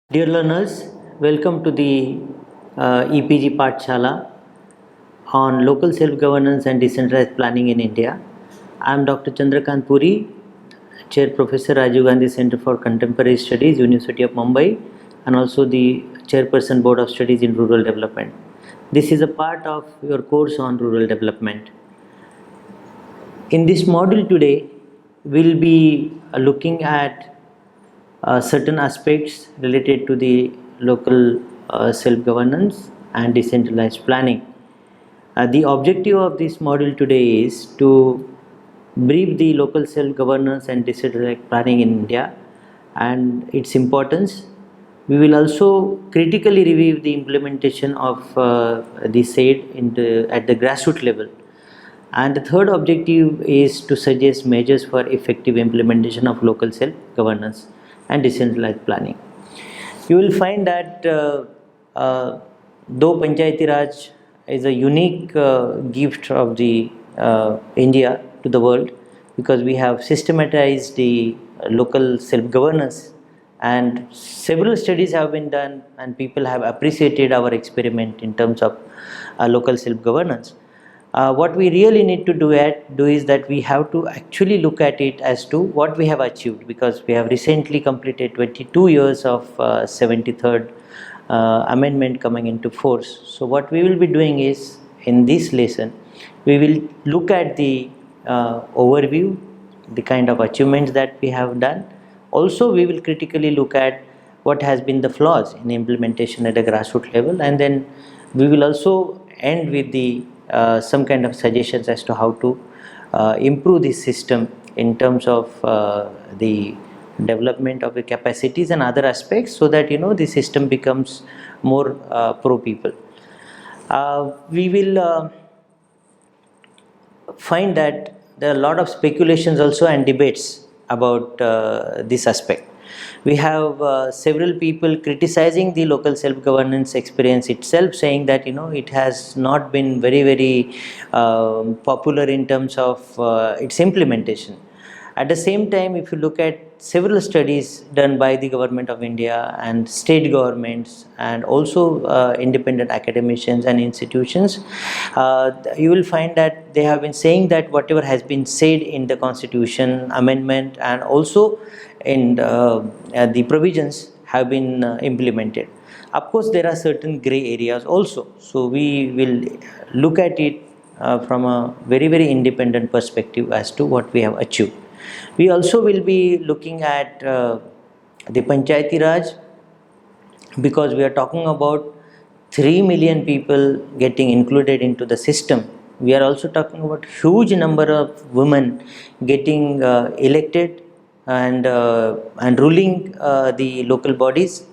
Dear learners, welcome to the EPG Pathshala on local self-governance and decentralized planning in India. I am Dr. Chandrakant Puri, Chair Professor Rajiv Gandhi Center for Contemporary Studies, University of Mumbai, and also the Chairperson Board of Studies in Rural Development. This is a part of your course on rural development. In this module today, we'll be looking at certain aspects related to the local self-governance and decentralized planning. The objective of this module today is to brief the local self-governance and decentralized planning in India and its importance. We will also critically review the implementation of the said at the grassroots level. And the third objective is to suggest measures for effective implementation of local self-governance and decentralized planning. You will find that though Panchayati Raj is a unique gift of the India to the world, because we have systematized the local self-governance, and several studies have been done and people have appreciated our experiment in terms of local self-governance. What we really need to do is that we have to actually look at it as to what we have achieved, because we have recently completed 22 years of 73rd amendment coming into force. So what we will be doing is, in this lesson, we will look at the overview, the kind of achievements that we have done. Also, we will critically look at what has been the flaws in implementation at a grassroots level, and then we will also end with the some kind of suggestions as to how to improve this system in terms of the development of the capacities and other aspects, so that the system becomes more pro people. We will find that there are a lot of speculations also and debates about this aspect. We have several people criticizing the local self-governance experience itself, saying that it has not been very popular in terms of its implementation. At the same time, if you look at several studies done by the Government of India and state governments and also independent academicians and institutions, you will find that they have been saying that whatever has been said in the Constitution amendment and also in the provisions have been implemented. Of course, there are certain gray areas also. So we will look at it from a very independent perspective as to what we have achieved. We also will be looking at the Panchayati Raj, because we are talking about 3 million people getting included into the system. We are also talking about huge number of women getting elected and ruling the local bodies.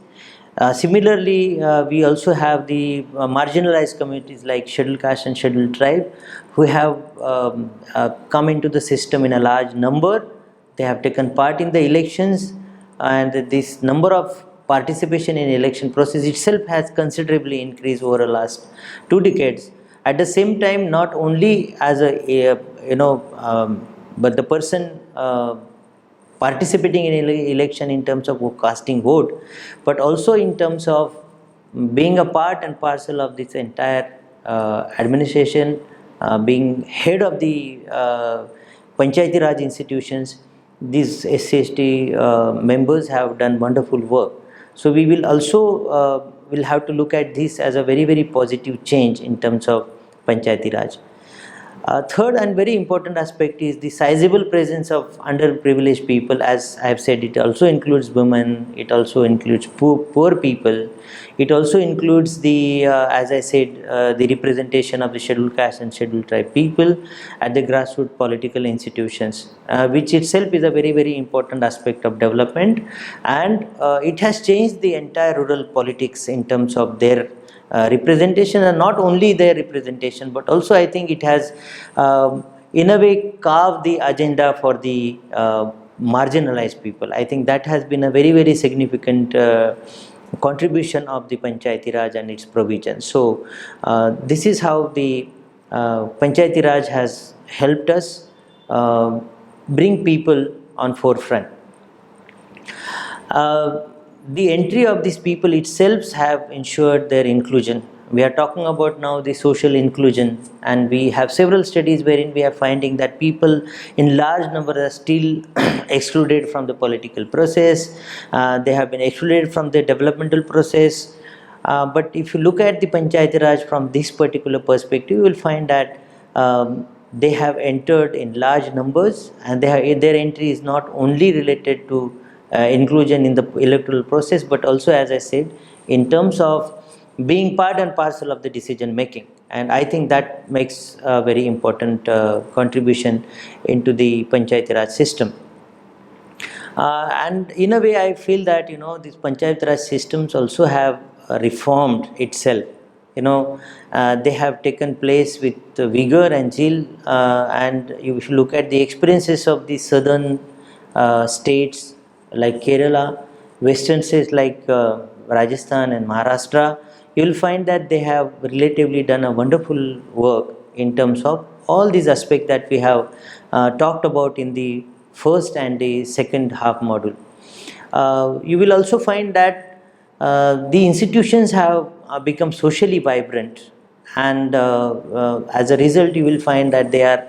Similarly, we also have the marginalized communities like scheduled caste and scheduled tribe, who have come into the system in a large number. They have taken part in the elections, and this number of participation in election process itself has considerably increased over the last 2 decades. At the same time, not only as but the person participating in election in terms of casting vote, but also in terms of being a part and parcel of this entire administration, being head of the Panchayati Raj institutions. These SC/ST members have done wonderful work. So we will also will have to look at this as a very positive change in terms of Panchayati Raj. Third and very important aspect is the sizable presence of underprivileged people. As I have said, it also includes women, it also includes poor people, it also includes the, as I said, the representation of the scheduled caste and scheduled tribe people at the grassroots political institutions, which itself is a very important aspect of development, and it has changed the entire rural politics in terms of their representation, and not only their representation, but also I think it has in a way carved the agenda for the marginalized people. I think that has been a very significant contribution of the Panchayati Raj and its provisions. So this is how the Panchayati Raj has helped us bring people on forefront. the entry of these people itself have ensured their inclusion. We are talking about now the social inclusion, and we have several studies wherein we are finding that people in large number are still excluded from the political process. They have been excluded from the developmental process. But if you look at the Panchayati Raj from this particular perspective, you will find that they have entered in large numbers, and their entry is not only related to inclusion in the electoral process, but also, as I said, in terms of being part and parcel of the decision making. And I think that makes a very important contribution into the Panchayati Raj system. And in a way, I feel that these Panchayat Raj systems also have reformed itself. They have taken place with vigor and zeal. And if you look at the experiences of the southern states like Kerala, western states like Rajasthan and Maharashtra, you will find that they have relatively done a wonderful work in terms of all these aspects that we have talked about in the first and the second half module. You will also find that the institutions have become socially vibrant, and as a result you will find that they are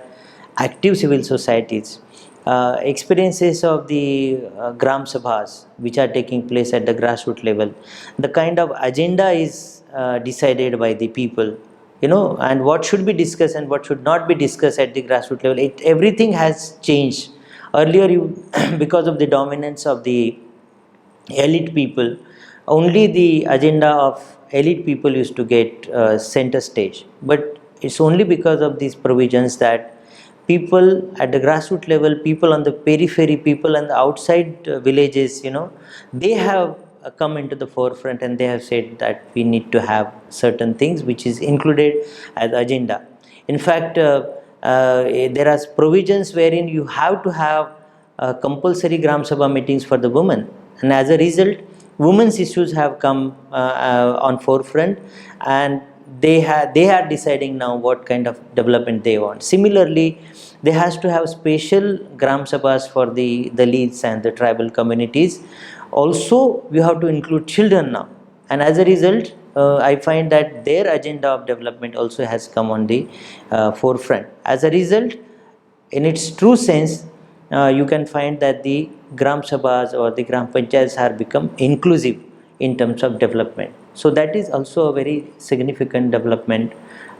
active civil societies. Experiences of the Gram Sabhas which are taking place at the grassroots level, the kind of agenda is decided by the people, and what should be discussed and what should not be discussed at the grassroots level. Everything has changed. Earlier, because of the dominance of the elite people, only the agenda of elite people used to get center stage. But it's only because of these provisions that people at the grassroots level, people on the periphery, people on the outside villages, they have come into the forefront, and they have said that we need to have certain things which is included as agenda. In fact, there are provisions wherein you have to have compulsory Gram Sabha meetings for the women, and as a result, women's issues have come on forefront, and they are deciding now what kind of development they want. Similarly, they has to have special Gram Sabhas for the Dalits and the tribal communities. Also, we have to include children now, and as a result, I find that their agenda of development also has come on the forefront. As a result, in its true sense, you can find that the Gram Sabhas or the Gram Panchayats have become inclusive in terms of development. So that is also a very significant development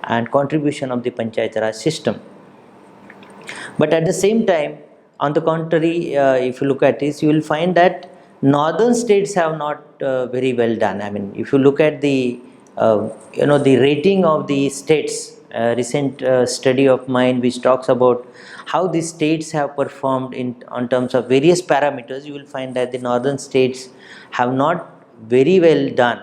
and contribution of the Panchayat Raj system. But at the same time, on the contrary, if you look at this, you will find that northern states have not very well done. I mean, if you look at the the rating of the states, recent study of mine which talks about how the states have performed on terms of various parameters, you will find that the northern states have not very well done,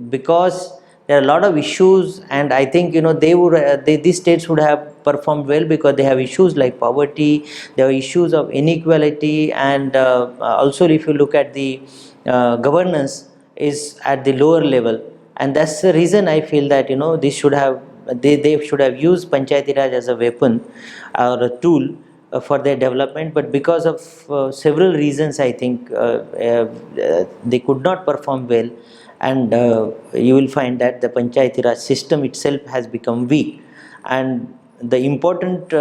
because there are a lot of issues, and I think these states would have performed well because they have issues like poverty, there are issues of inequality, and also if you look at the governance is at the lower level, and that's the reason I feel that this should have they should have used Panchayati Raj as a weapon or a tool for their development, but because of several reasons, I think they could not perform well, and you will find that the Panchayati Raj system itself has become weak. And the important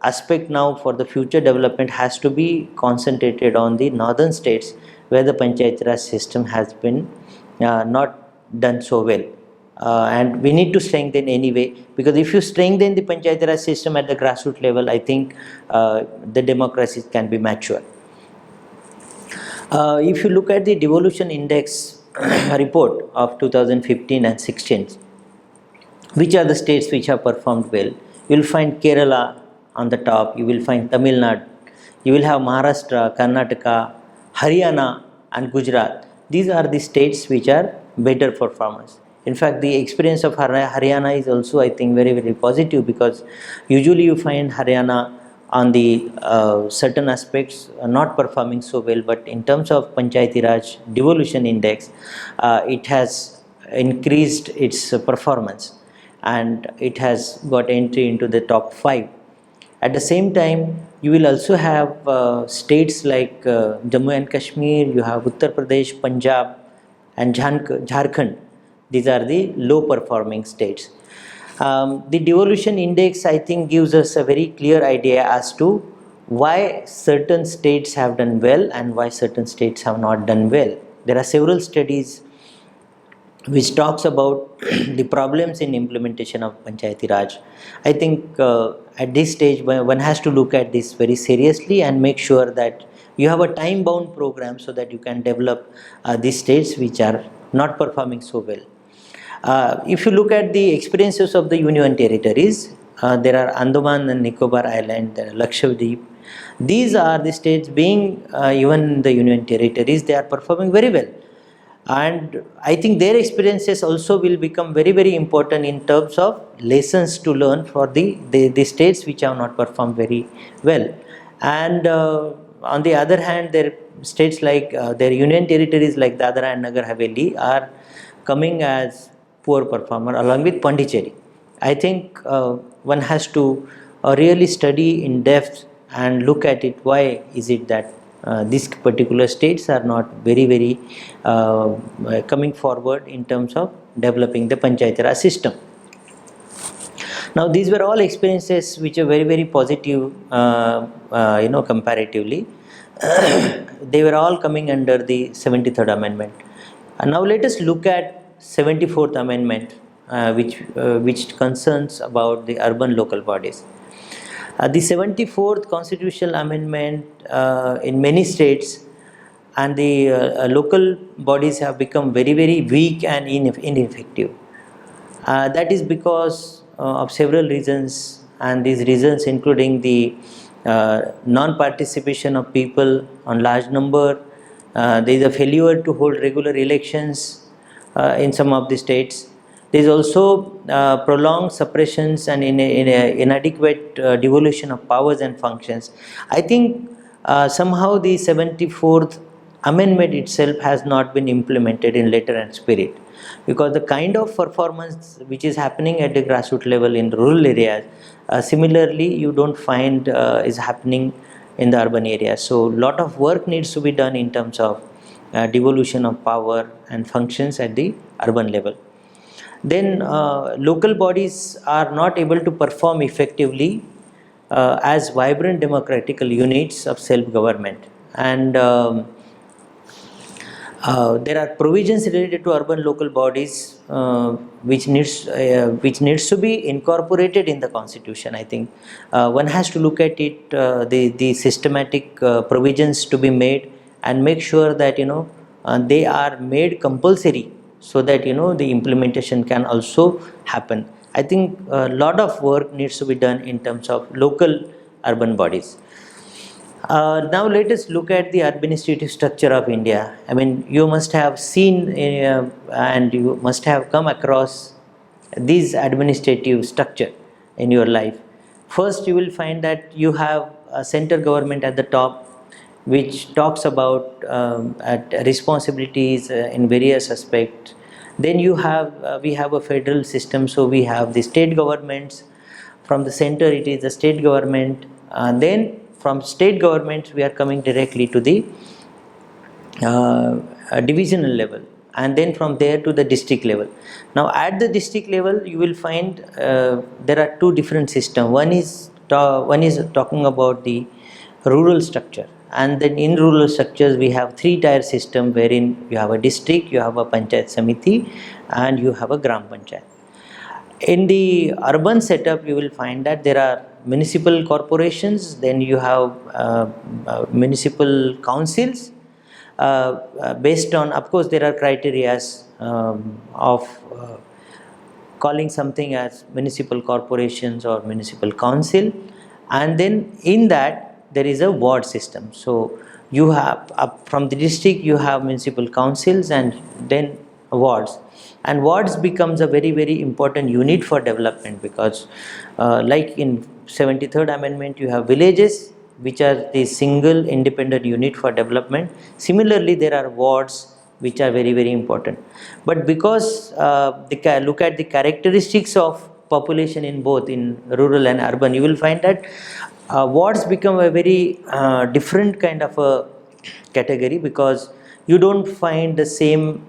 aspect now for the future development has to be concentrated on the northern states where the Panchayati Raj system has been not done so well. And we need to strengthen anyway, because if you strengthen the Panchayati Raj system at the grassroots level, I think the democracy can be mature. If you look at the devolution index report of 2015 and 16, which are the states which have performed well, you will find Kerala on the top, you will find Tamil Nadu, you will have Maharashtra, Karnataka, Haryana and Gujarat. These are the states which are better performers. In fact, the experience of Haryana is also, I think, very, very positive, because usually you find Haryana on the certain aspects not performing so well, but in terms of Panchayati Raj devolution index, it has increased its performance, and it has got entry into the top 5. At the same time, you will also have states like Jammu and Kashmir, you have Uttar Pradesh, Punjab, and Jharkhand. These are the low performing states. The devolution index, I think, gives us a very clear idea as to why certain states have done well and why certain states have not done well. There are several studies which talks about the problems in implementation of Panchayati Raj. I think at this stage one has to look at this very seriously and make sure that you have a time bound program so that you can develop these states which are not performing so well. If you look at the experiences of the union territories, there are Andaman and Nicobar Island, there are Lakshadweep. These are the states being even the union territories, they are performing very well. And I think their experiences also will become very, very important in terms of lessons to learn for the states which have not performed very well. And on the other hand, their states like their union territories like Dadra and Nagar Haveli are coming as poor performer along with Pondicherry. I think one has to really study in depth and look at it. Why is it that these particular states are not very coming forward in terms of developing the Panchayati Raj system? Now these were all experiences which are very positive, comparatively. They were all coming under the 73rd Amendment. And now let us look at 74th Amendment, which concerns about the urban local bodies. The 74th Constitutional Amendment in many states and the local bodies have become very weak and ineffective. That is because of several reasons, and these reasons including the non-participation of people on large number. There is a failure to hold regular elections in some of the states. There is also prolonged suppressions and inadequate devolution of powers and functions. I think somehow the 74th Amendment itself has not been implemented in letter and spirit, because the kind of performance which is happening at the grassroots level in rural areas, similarly you don't find is happening in the urban areas. So lot of work needs to be done in terms of devolution of power and functions at the urban level. Then local bodies are not able to perform effectively as vibrant democratical units of self-government, and there are provisions related to urban local bodies which needs to be incorporated in the constitution. I think one has to look at it, the systematic provisions to be made, and make sure that they are made compulsory, so that the implementation can also happen. I think a lot of work needs to be done in terms of local urban bodies. Now let us look at the administrative structure of India. I mean, you must have seen and you must have come across this administrative structure in your life. First, you will find that you have a center government at the top, which talks about responsibilities in various aspects. Then you have we have a federal system, so we have the state governments. From the center, it is the state government, and then from state governments we are coming directly to the divisional level, and then from there to the district level. Now at the district level you will find there are two different systems. One is talking about the rural structure, and then in rural structures we have three-tier system, wherein you have a district, you have a panchayat samiti, and you have a gram panchayat. In the urban setup, you will find that there are municipal corporations, then you have municipal councils. Based on, of course, there are criteria of calling something as municipal corporations or municipal council, and then in that there is a ward system. So you have from the district you have municipal councils and then wards, and wards becomes a very important unit for development, because like in 73rd Amendment you have villages which are the single independent unit for development. Similarly, there are wards which are very important. But because look at the characteristics of population in both in rural and urban, you will find that wards become a very different kind of a category, because you don't find the same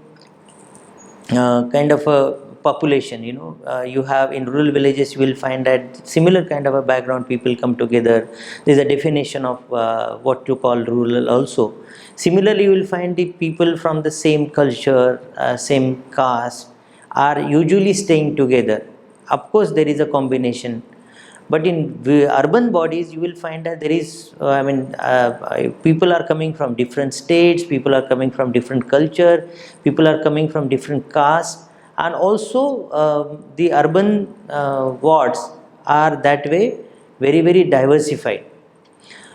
kind of a population. You have in rural villages, you will find that similar kind of a background people come together. There's a definition of what you call rural also. Similarly, you will find the people from the same culture, same caste are usually staying together. Of course there is a combination, but in urban bodies, you will find that there is, people are coming from different states, people are coming from different culture, people are coming from different castes, and also the urban wards are that way very, very diversified.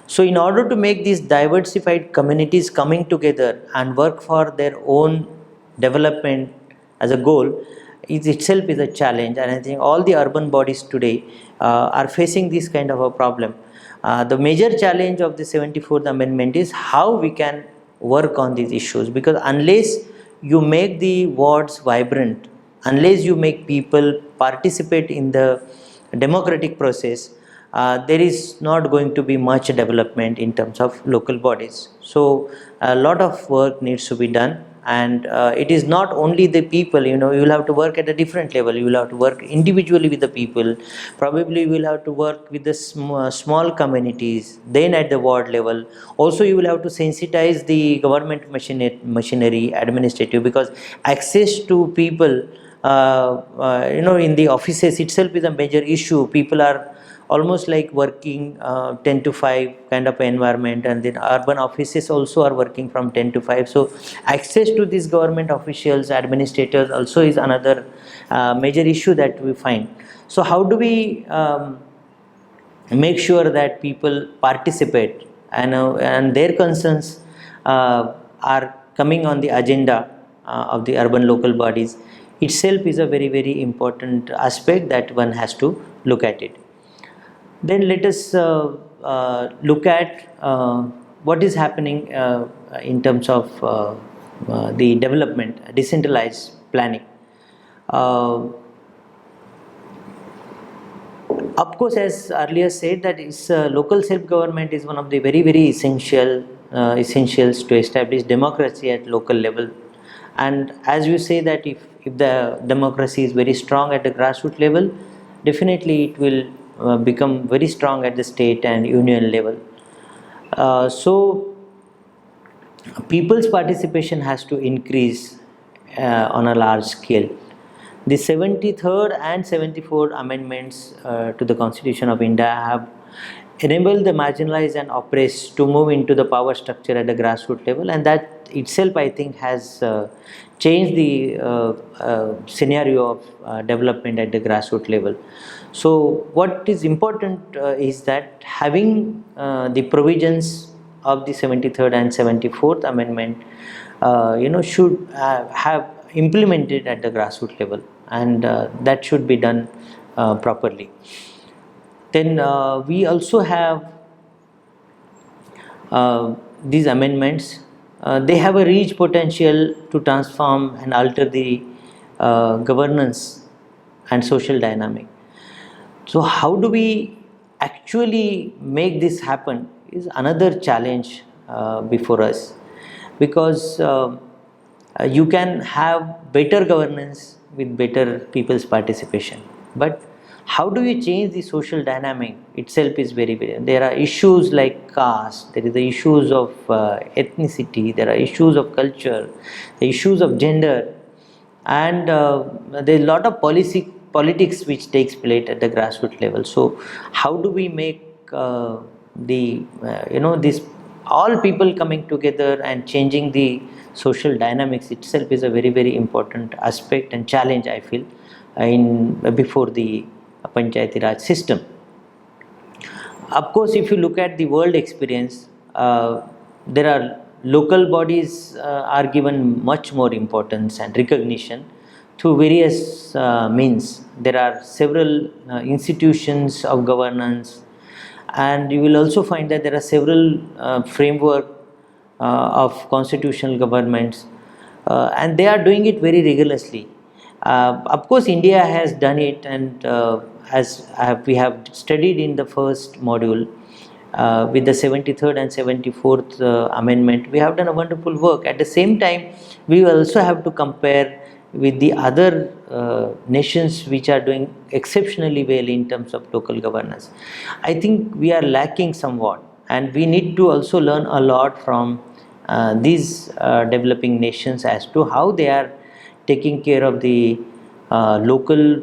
So, in order to make these diversified communities coming together and work for their own development as a goal, it itself is a challenge. And I think all the urban bodies today are facing this kind of a problem. The major challenge of the 74th Amendment is how we can work on these issues, because unless you make the wards vibrant, unless you make people participate in the democratic process, there is not going to be much development in terms of local bodies. So a lot of work needs to be done, and it is not only the people. You will have to work at a different level. You will have to work individually with the people. Probably you will have to work with the small communities, then at the ward level. Also you will have to sensitize the government machinery, administrative, because access to people in the offices itself is a major issue. People are almost like working 10 to 5 kind of environment, and then urban offices also are working from 10 to 5. So access to these government officials, administrators also is another major issue that we find. So how do we make sure that people participate, and their concerns are coming on the agenda of the urban local bodies itself is a very, very important aspect that one has to look at it. Then let us look at what is happening in terms of the development, decentralized planning. Of course, as earlier said, that is local self-government is one of the very, very essentials to establish democracy at local level. And as you say that if the democracy is very strong at the grassroots level, definitely it will become very strong at the state and union level. So people's participation has to increase on a large scale. The 73rd and 74th amendments to the Constitution of India have enabled the marginalized and oppressed to move into the power structure at the grassroots level, and that itself, I think, has changed the scenario of development at the grassroots level. So what is important is that having the provisions of the 73rd and 74th amendment should have implemented at the grassroots level, and that should be done properly. Then we also have these amendments. They have a rich potential to transform and alter the governance and social dynamic. So how do we actually make this happen is another challenge before us, because you can have better governance with better people's participation, but how do you change the social dynamic itself is very, very. There are issues like caste, there is the issues of ethnicity, there are issues of culture, the issues of gender, and there is a lot of politics which takes place at the grassroots level. So how do we make this all people coming together and changing the social dynamics itself is a very, very important aspect and challenge, I feel, before the Panchayati Raj system. Of course, if you look at the world experience, there are local bodies are given much more importance and recognition through various means. There are several institutions of governance, and you will also find that there are several framework of constitutional governments, and they are doing it very rigorously. Of course, India has done it, and we have studied in the first module with the 73rd and 74th amendment, we have done a wonderful work. At the same time, we also have to compare with the other nations which are doing exceptionally well in terms of local governance. I think we are lacking somewhat, and we need to also learn a lot from these developing nations as to how they are taking care of the local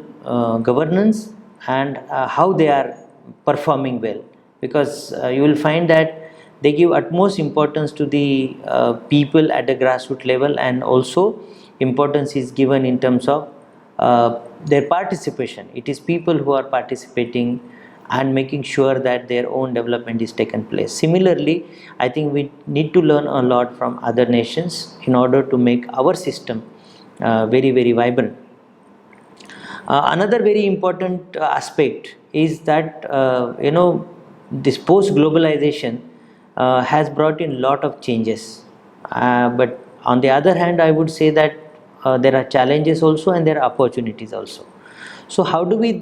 governance, and how they are performing well, because you will find that they give utmost importance to the people at the grassroots level, and also importance is given in terms of their participation. It is people who are participating and making sure that their own development is taken place. Similarly, I think we need to learn a lot from other nations in order to make our system very, very vibrant. Another very important aspect is that this post globalization has brought in lot of changes, but on the other hand, I would say that there are challenges also and there are opportunities also. So how do we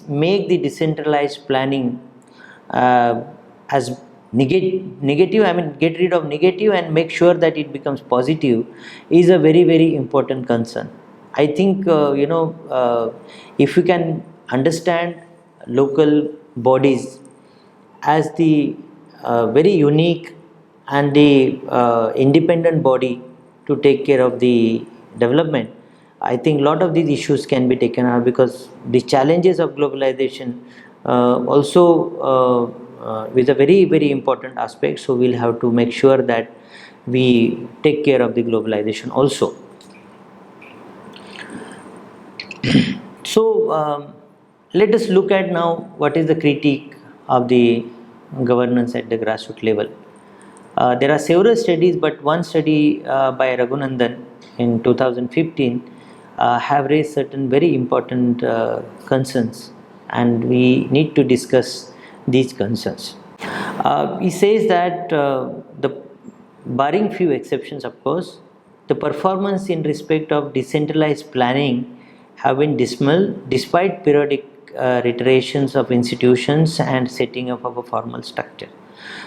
make the decentralized planning as negative, I mean get rid of negative and make sure that it becomes positive, is a very, very important concern. I think if we can understand local bodies as the very unique and the independent body to take care of the development, I think a lot of these issues can be taken out, because the challenges of globalization also is a very, very important aspect. So we'll have to make sure that we take care of the globalization also. So let us look at now what is the critique of the governance at the grassroots level. There are several studies, but one study by Raghunandan in 2015 have raised certain very important concerns, and we need to discuss these concerns. He says that barring few exceptions, of course, the performance in respect of decentralized planning have been dismal despite periodic reiterations of institutions and setting up of a formal structure.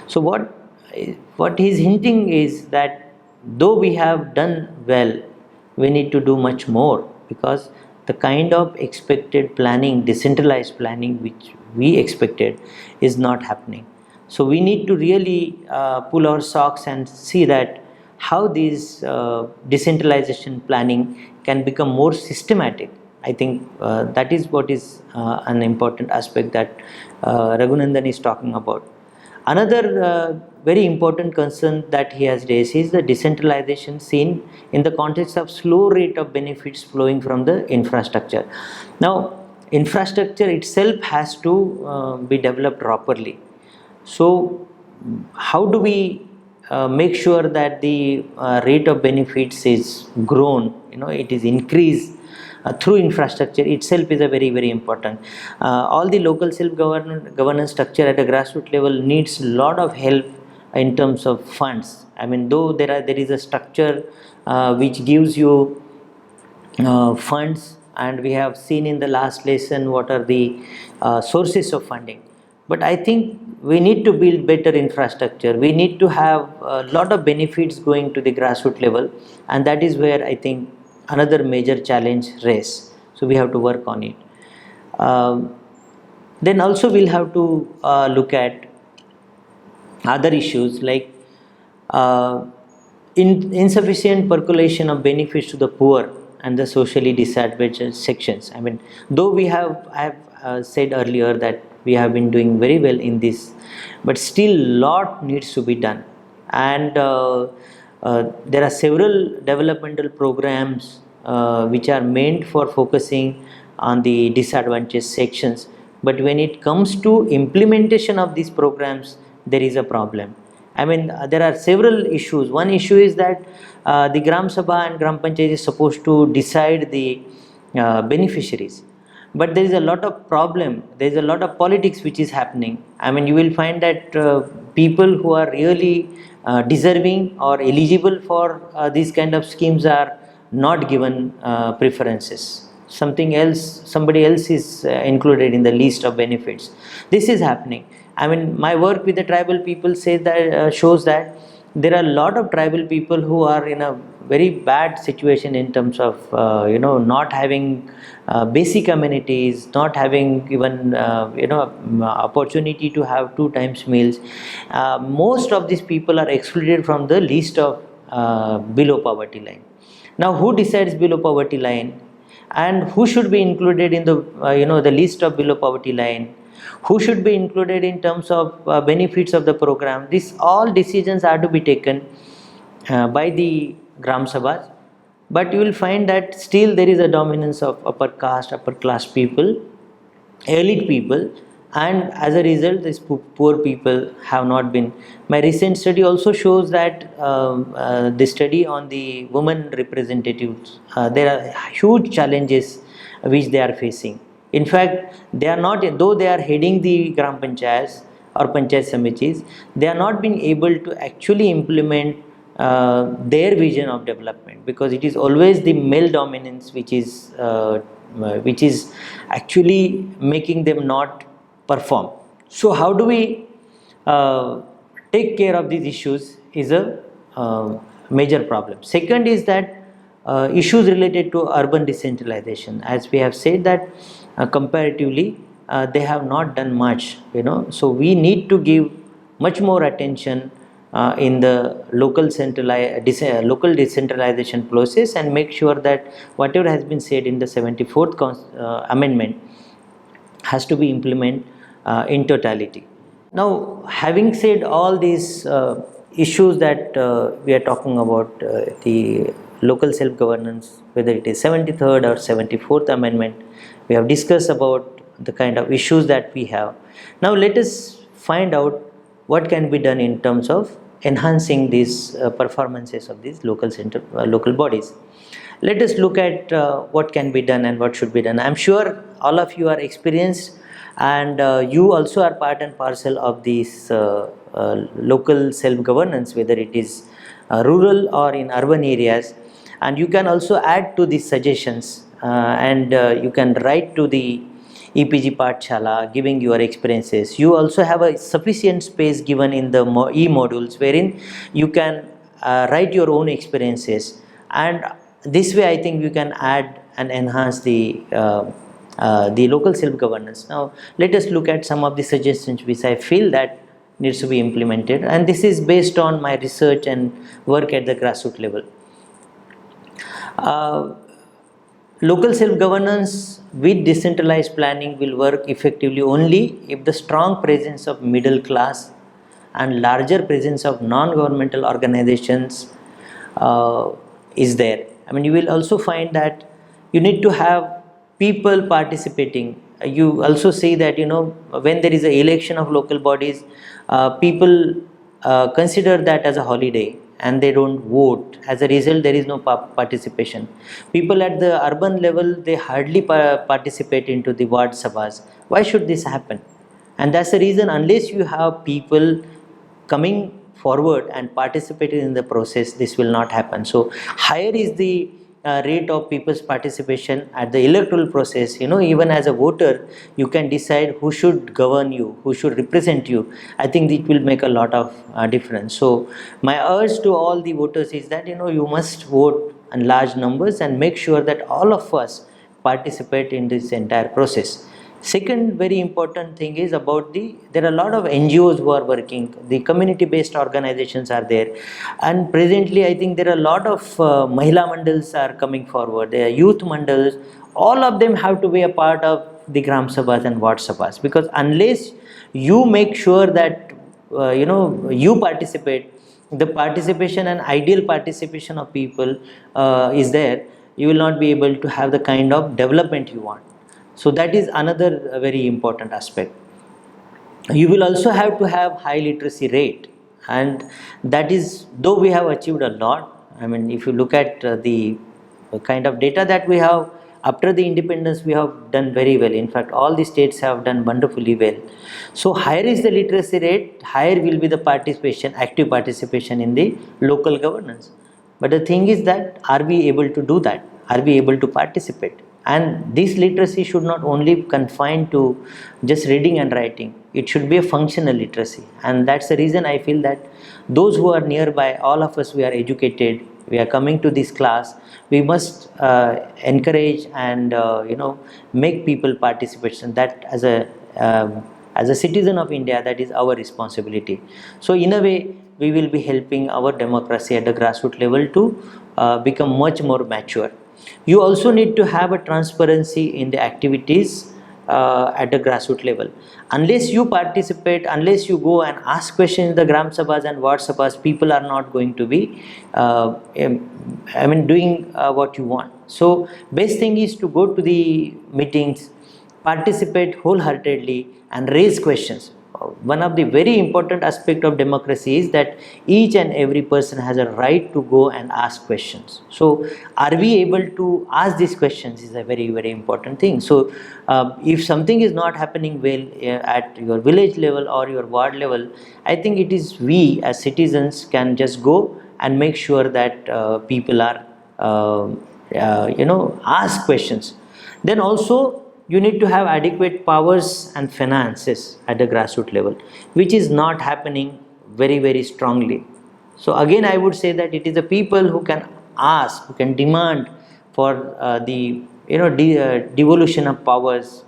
So what he's hinting is that though we have done well, we need to do much more, because the kind of expected planning, decentralized planning which we expected, is not happening. So we need to really pull our socks and see that how this decentralization planning can become more systematic. I think that is what is an important aspect that Raghunandan is talking about. Another very important concern that he has raised is the decentralization seen in the context of slow rate of benefits flowing from the infrastructure. Now, infrastructure itself has to be developed properly. So, how do we make sure that the rate of benefits is grown, it is increased through infrastructure itself, is a very, very important. All the local self-governance structure at a grassroots level needs a lot of help in terms of funds. I mean, though there is a structure which gives you funds, and we have seen in the last lesson what are the sources of funding. But I think we need to build better infrastructure. We need to have a lot of benefits going to the grassroots level, and that is where I think another major challenge raised. So we have to work on it. Then also we'll have to look at other issues like insufficient percolation of benefits to the poor and the socially disadvantaged sections. I mean, though I have said earlier that we have been doing very well in this, but still lot needs to be done. And there are several developmental programs which are meant for focusing on the disadvantaged sections, but when it comes to implementation of these programs, there is a problem. I mean, there are several issues. One issue is that the Gram Sabha and Gram Panchayat is supposed to decide the beneficiaries, but there is a lot of problem, there is a lot of politics which is happening. I mean, you will find that people who are really deserving or eligible for these kind of schemes are not given preferences. something else, somebody else is included in the list of benefits. This is happening. I mean, my work with the tribal people says that shows that there are a lot of tribal people who are in a very bad situation in terms of not having basic amenities, not having even opportunity to have 2 times meals. Most of these people are excluded from the list of below poverty line. Now, who decides below poverty line, and who should be included in the the list of below poverty line? Who should be included in terms of benefits of the program? These all decisions are to be taken by the Gram Sabhas, but you will find that still there is a dominance of upper caste, upper class people, elite people, and as a result these poor people have not been. My recent study also shows that the study on the women representatives, there are huge challenges which they are facing. In fact, they are not, though they are heading the gram panchayats or panchayat samitis, they are not being able to actually implement their vision of development, because it is always the male dominance which is actually making them not perform. So how do we take care of these issues is a major problem. Second is that issues related to urban decentralization, as we have said that comparatively they have not done much, so we need to give much more attention in the local decentralization process, and make sure that whatever has been said in the 74th amendment has to be implemented in totality. Now, having said all these issues that we are talking about, the local self-governance, whether it is 73rd or 74th amendment, we have discussed about the kind of issues that we have. Now let us find out what can be done in terms of enhancing these performances of these local bodies. Let us look at what can be done and what should be done. I am sure all of you are experienced, and you also are part and parcel of this local self-governance, whether it is rural or in urban areas, and you can also add to these suggestions, and you can write to the EPG Pathshala giving your experiences. You also have a sufficient space given in the e-modules wherein you can write your own experiences, and this way I think you can add and enhance the local self-governance. Now let us look at some of the suggestions which I feel that needs to be implemented, and this is based on my research and work at the grassroots level. Local self-governance with decentralized planning will work effectively only if the strong presence of middle class and larger presence of non-governmental organizations is there. I mean, you will also find that you need to have people participating. You also see that when there is an election of local bodies, people consider that as a holiday and they don't vote. As a result, there is no participation. People at the urban level, they hardly participate into the ward sabhas. Why should this happen? And that's the reason, unless you have people coming forward and participating in the process, this will not happen. So higher is the rate of people's participation at the electoral process, even as a voter, you can decide who should govern you, who should represent you. I think it will make a lot of difference. So my urge to all the voters is that, you must vote in large numbers and make sure that all of us participate in this entire process. Second very important thing is about there are a lot of NGOs who are working, the community based organizations are there, and presently I think there are a lot of Mahila Mandals are coming forward, there are youth Mandals. All of them have to be a part of the Gram Sabhas and Ward Sabhas, because unless you make sure that you participate, the participation and ideal participation of people is there, you will not be able to have the kind of development you want. So that is another very important aspect. You will also have to have high literacy rate, and that is, though we have achieved a lot, I mean, if you look at the kind of data that we have, after the independence we have done very well. In fact, all the states have done wonderfully well. So higher is the literacy rate, higher will be the participation, active participation in the local governance. But the thing is that, are we able to do that? Are we able to participate? And this literacy should not only confine to just reading and writing. It should be a functional literacy. And that's the reason I feel that those who are nearby, all of us, we are educated, we are coming to this class, we must encourage and make people participate. And that as a citizen of India, that is our responsibility. So in a way, we will be helping our democracy at the grassroots level to become much more mature. You also need to have a transparency in the activities at the grassroots level. Unless you participate, unless you go and ask questions in the Gram Sabhas and Ward Sabhas, people are not going to be doing what you want. So best thing is to go to the meetings, participate wholeheartedly and raise questions. One of the very important aspect of democracy is that each and every person has a right to go and ask questions. So are we able to ask these questions is a very, very important thing. So if something is not happening well at your village level or your ward level, I think it is we as citizens can just go and make sure that people are ask questions. Then also you need to have adequate powers and finances at the grassroots level, which is not happening very, very strongly. So again, I would say that it is the people who can ask, who can demand for the devolution of powers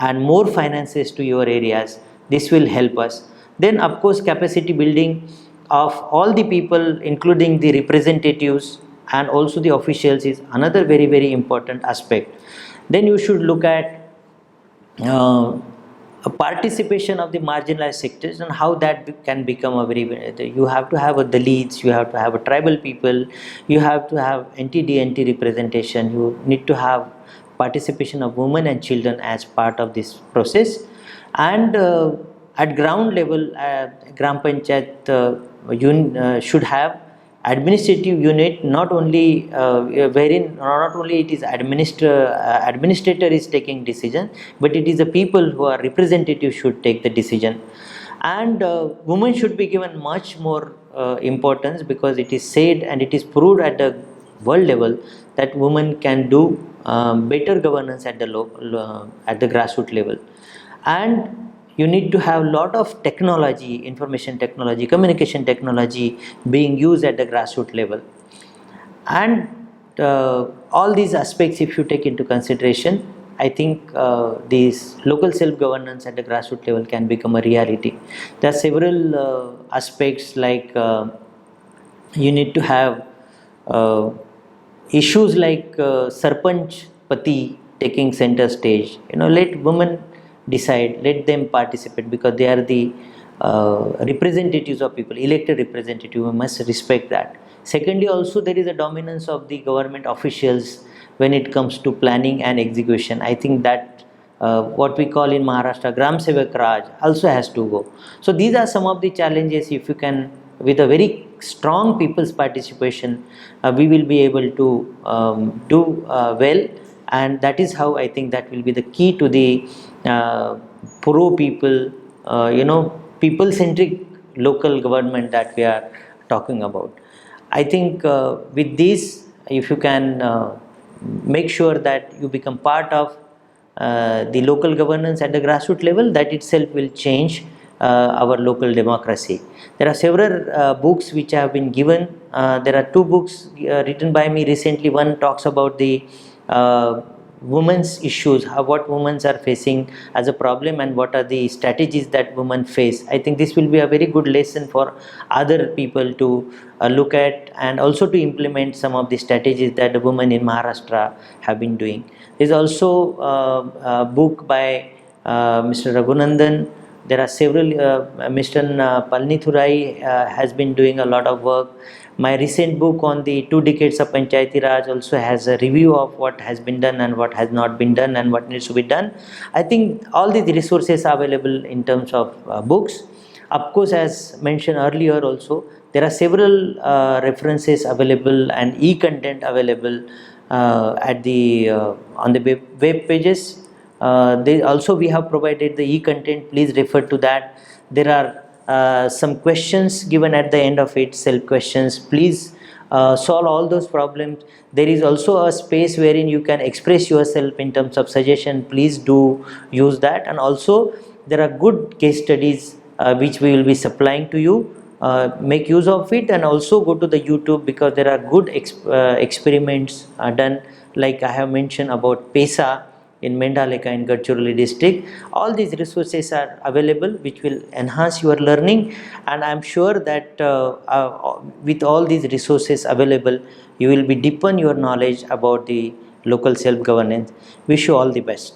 and more finances to your areas. This will help us. Then of course, capacity building of all the people, including the representatives and also the officials, is another very, very important aspect. Then you should look at a participation of the marginalized sectors and how that can become a very, you have to have a Dalits, you have to have a tribal people, you have to have anti-DNT representation, you need to have participation of women and children as part of this process. And at ground level, Gram Panchayat should have administrative unit, not only wherein not only it is administrator is taking decision, but it is the people who are representative should take the decision. And women should be given much more importance, because it is said and it is proved at the world level that women can do better governance at the at the grassroots level. And you need to have a lot of technology, information technology, communication technology being used at the grassroots level. And all these aspects, if you take into consideration, I think these local self-governance at the grassroots level can become a reality. There are several aspects, like you need to have issues like Sarpanch Pati taking center stage. Let women decide, let them participate, because they are the representatives of people, elected representative. We must respect that. Secondly, also there is a dominance of the government officials when it comes to planning and execution. I think that what we call in Maharashtra Gram Sevak Raj also has to go. So these are some of the challenges. If you can, with a very strong people's participation, we will be able to do well. And that is how I think that will be the key to the pro people, people-centric local government that we are talking about. I think with this, if you can make sure that you become part of the local governance at the grassroots level, that itself will change our local democracy. There are several books which have been given. There are two books written by me recently. One talks about the women's issues, what women are facing as a problem and what are the strategies that women face. I think this will be a very good lesson for other people to look at, and also to implement some of the strategies that the women in Maharashtra have been doing. There is also a book by Mr. Raghunandan. There are several, Mr. Palnithurai has been doing a lot of work. My recent book on the 2 decades of Panchayati Raj also has a review of what has been done and what has not been done and what needs to be done. I think all these resources are available in terms of books. Of course, as mentioned earlier also, there are several references available and e-content available at the on the web pages. We have provided the e-content. Please refer to that. There are some questions given at the end of it, self questions. Please solve all those problems. There is also a space wherein you can express yourself in terms of suggestion. Please do use that. And also there are good case studies which we will be supplying to you. Make use of it, and also go to the YouTube, because there are good experiments done, like I have mentioned about PESA in Mendaleka in Gadchiroli district. All these resources are available which will enhance your learning, and I am sure that with all these resources available, you will be deepen your knowledge about the local self-governance. Wish you all the best.